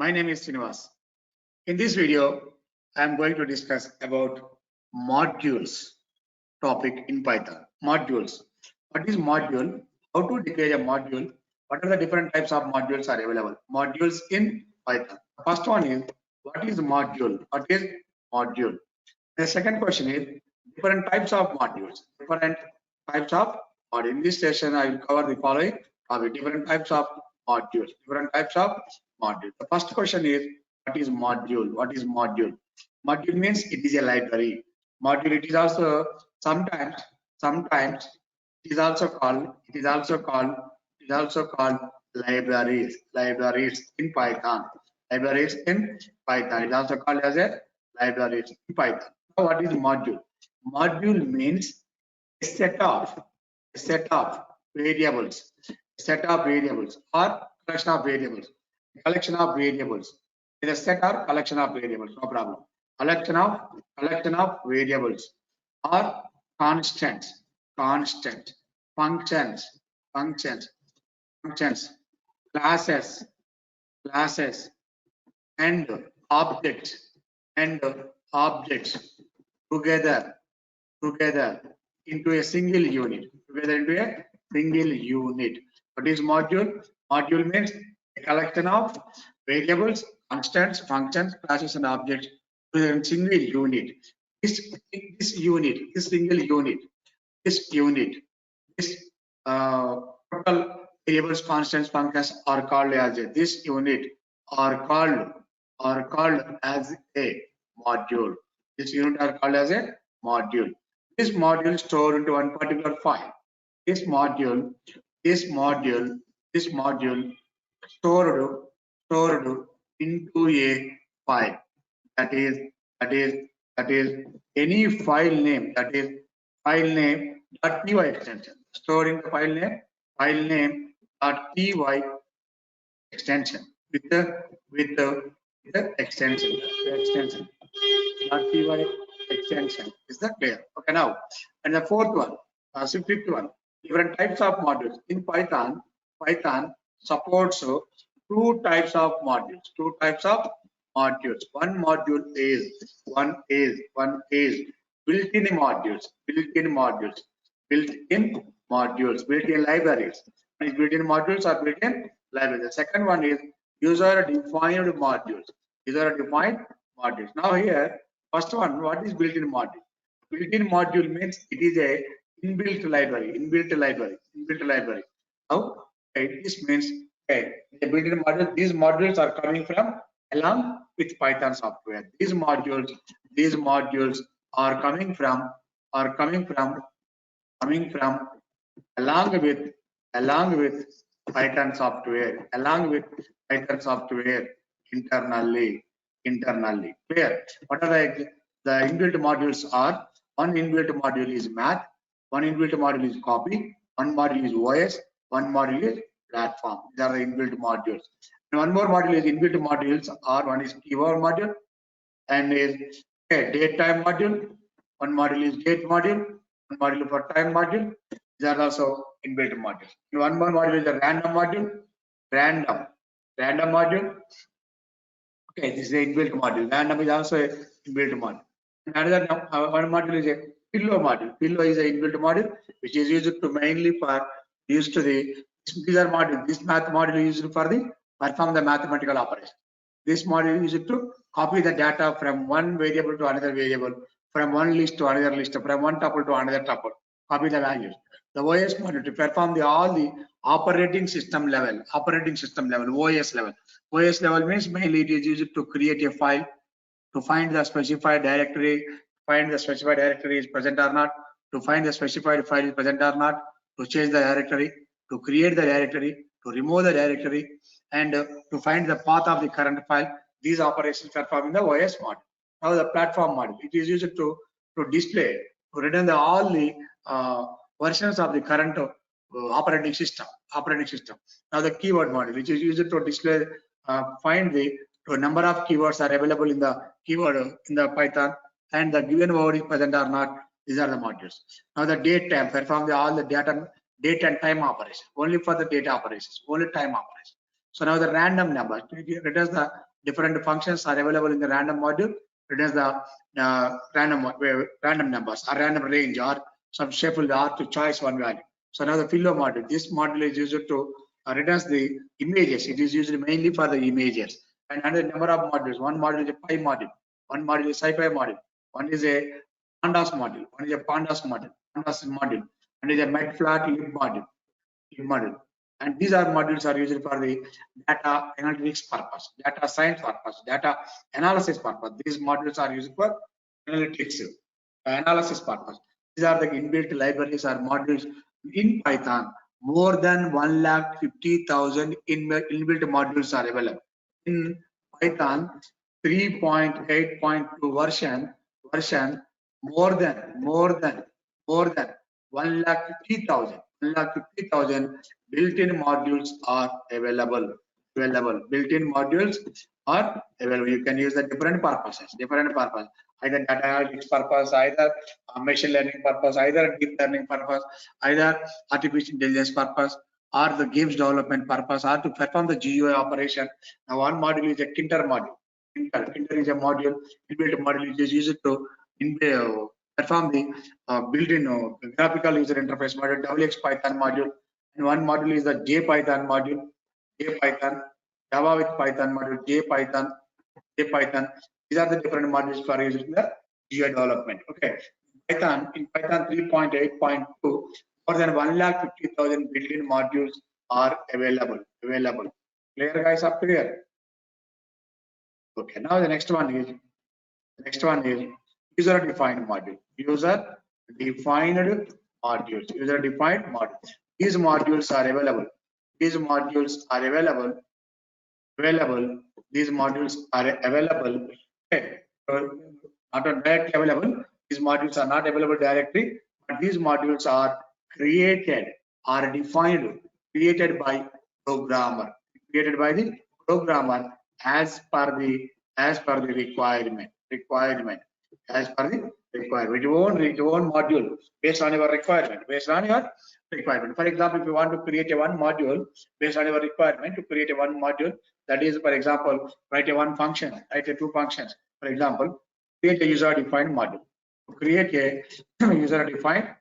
My name is Srinivas. In this video, I am going to discuss about modules topic in Python. Modules. What is module? How to declare a module? What are the different types of modules are available? Modules in Python. First one is what is module? What is module? The second question is different types of modules. Different types of module. In this session, I will cover the following topic. Different types of modules. Different types of module. The first question is what is module? What is module? Module means it is a library. Module it is also sometimes it is also called libraries in Python. Libraries in Python. It is also called as a libraries in Python. Now, what is module? Module means a set of variables, or collection of variables. Collection of variables. It is a set or collection of variables. No problem. Collection of variables or constants, functions, classes, and objects together into a single unit. What is module? Module means a collection of variables, constants, functions, classes, and objects to a single unit. This total variables, constants, functions are called as this unit are called as a module. This unit are called as a module. This module stored into one particular file. This module stored into a file. That is any file name. That is file name .py extension. Stored in the file name .py extension with the extension. .py extension. Is that clear? Okay, now and the fourth one, fifth one, different types of modules in Python. Python supports two types of modules. One module is built-in modules, built-in libraries. Built-in modules are built-in libraries. The second one is user-defined modules. Now here, first one, what is built-in module? Built-in module means it is a inbuilt library. Now, this means the built-in module. These modules are coming from along with Python software. These modules are coming from along with Python software, internally. Clear? What are the inbuilt modules are? One inbuilt module is math, one inbuilt module is copy, one module is OS, one module is platform. These are the inbuilt modules. And one more module is inbuilt modules are one is keyword module and is date time module. One module is date module, one module for time module. These are also inbuilt modules. And one more module is the random module. Random module. Okay, this is the inbuilt module. Random is also a inbuilt module. Another one module is a pillow module. Pillow is an inbuilt module which is used to mainly for these are modules. This math module is used for the perform the mathematical operation. This module is used to copy the data from one variable to another variable, from one list to another list, from one tuple to another tuple. Copy the values. The OS module to perform all the operating system level. OS level. OS level means mainly it is used to create a file, to find the specified directory, is present or not, to find the specified file is present or not, to change the directory, to create the directory, to remove the directory, and to find the path of the current file. These operations performed in the OS module. Now the platform module, it is used to display, to return all the versions of the current operating system. Now the keyword module, which is used to display, find the number of keywords are available in the Python, and the given word is present or not. These are the modules. Now the date time, perform all the date and time operations, only for the data operations, only time operations. So now the random number, it returns the different functions are available in the random module. Returns the random numbers or random range or some shuffle or to choice one value. So now the filler module. This module is used to returns the images. It is used mainly for the images. And another number of modules. One module is a pi module. One module is sci-fi module. One is a pandas module. One is a pandas module. Pandas module. And is a matplotlib module. And these are modules are used for the data analytics purpose, data science purpose, data analysis purpose. These modules are used for analytics analysis purpose. These are the inbuilt libraries or modules in Python. More than 150,000 inbuilt modules are available in Python 3.8.2 version. More than 150,000 built-in modules are available. Built-in modules are available. You can use the different purposes. Either data analytics purpose, either machine learning purpose, either deep learning purpose, either artificial intelligence purpose, or the games development purpose, or to perform the GUI operation. Now, one module is a Kinter module. Kinter is a module, inbuilt module which is used to perform the built-in graphical user interface module, WX Python module, and one module is the JPython module, JPython, Java with Python module, JPython. These are the different modules for using the GUI development. Okay, in Python 3.8.2, more than 150,000 built-in modules are available. Clear, guys? Up to here. Okay, now the next one is user-defined module. User-defined module. These modules are available. These modules are available. Okay. So not directly available. These modules are not available directly, but these modules are created or defined, created by programmer. As per the requirement. Which own module based on your requirement. For example, if you want to create a one module based on your requirement to create a one module, that is, for example, write a one function, write a two functions. For example, create a user-defined module. To create a user-defined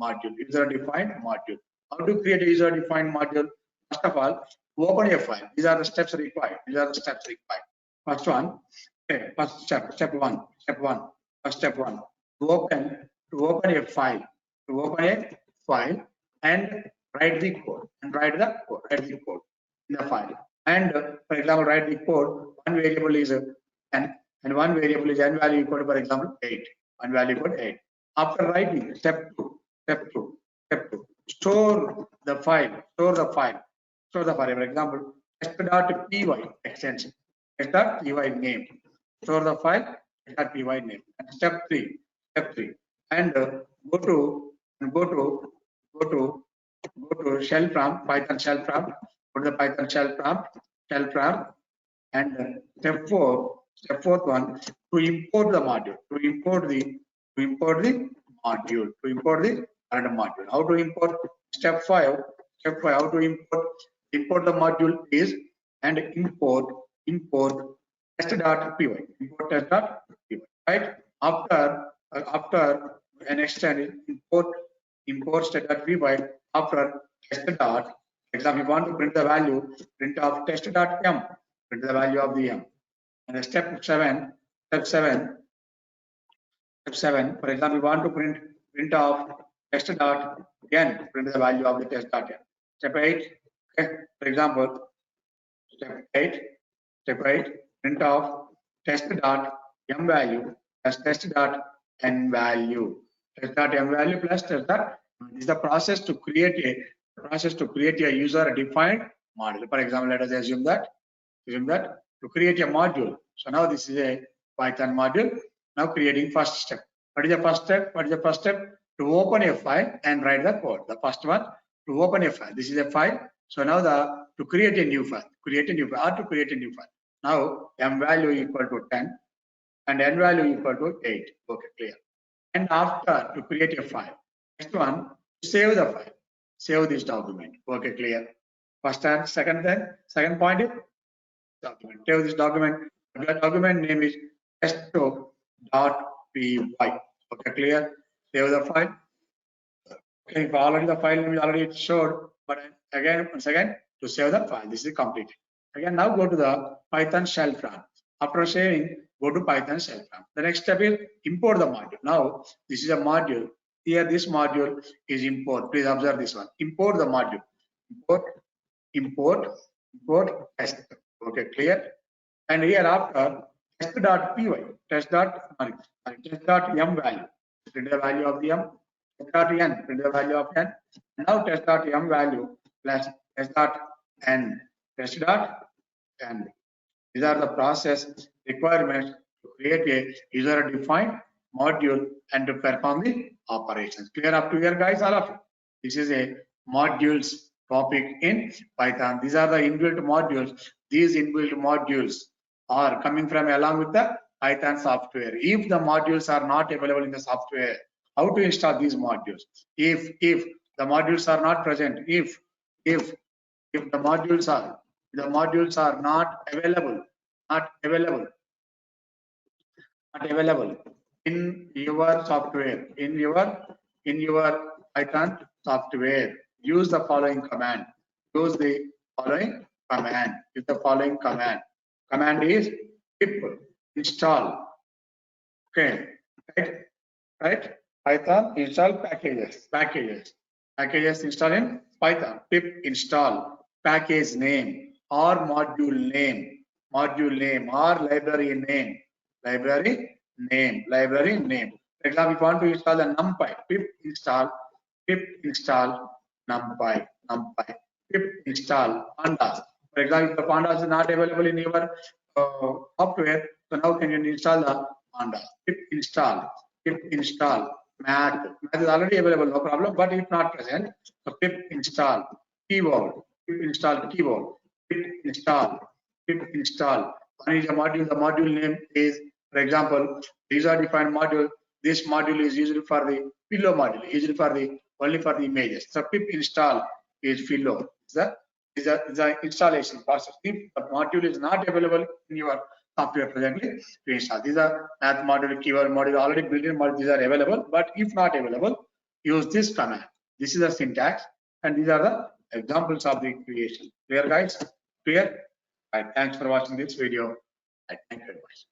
module. How to create a user-defined module? First of all, open a file. These are the steps required. First one, okay, step one. To open a file. And write the code. Write the code in the file. And for example, write the code. One variable is 10, and one variable is n value equal to, for example, 8. One value equal to 8. After writing, step two. Store the file. For example, test.py extension. Test.py name. Store the file. Test.py name. And step three. And go to shell prompt, Python shell prompt. Go to the Python shell prompt. And step fourth one, to import the module. To import the random module. How to import? Step 5. How to import the module is and import test.py. Right? After an extend import test.py after test. Example, you want to print the value, print of test.m, print the value of the m. And step 7, for example, you want to print of test.n, print the value of the test.n. Step 8, okay, for example, step 8, print of test.m value plus test.n value. Test.m value plus test.n. This is the process to create a user-defined module. For example, let us assume that to create a module. So now this is a Python module. Now creating first step. What is the first step? To open a file and write the code. The first one, to open a file. This is a file. So now to create a new file. Now m value equal to 10 and n value equal to 8. Okay, clear. And after to create a file. Next one, save the file. Save this document. Okay, clear. First and second point is document. Save this document. The document name is testo.py. Okay, clear? Save the file. Okay, already the file name is already showed, but again, once again, to save the file, this is completed. Again, now go to the Python shell plan. After saving, go to Python shell plan. The next step is import the module. Now, this is a module. Here, this module is import. Please observe this one. Import the module. Import test. Okay, clear? And here after test.py, test.m value. Print the value of the m. Test.n, print the value of n. Now test.m value plus test.n. Test.n. These are the process requirements to create a user-defined module and to perform the operations. Clear up to here, guys, all of you? This is a modules topic in Python. These are the inbuilt modules. These inbuilt modules are coming from along with the Python software. If the modules are not available in the software, how to install these modules? If the modules are not present, if the modules are not available in your software, in your Python software, use the following command. Use the following command. Use the following command. Command is pip install. Okay, right? Python install packages. Packages install in Python. Pip install package name or module name or library name. Library name. For example, if you want to install the NumPy, pip install NumPy. Pip install pandas. For example, if the pandas is not available in your software, so now can you install the pandas? Pip install math. Math is already available, no problem. But if not present, so pip install keyboard. Pip install keyboard. Pip install. One is a module. The module name is, for example, user-defined module. This module is usually for the pillow module, usually for the only for the images. So pip install is pillow. Is the installation process. If the module is not available in your software presently, to install. These are math module, keyword module, already built-in module. These are available. But if not available, use this command. This is the syntax, and these are the examples of the creation. Clear, guys? Clear? Right. Thanks for watching this video. Right. Thank you very much.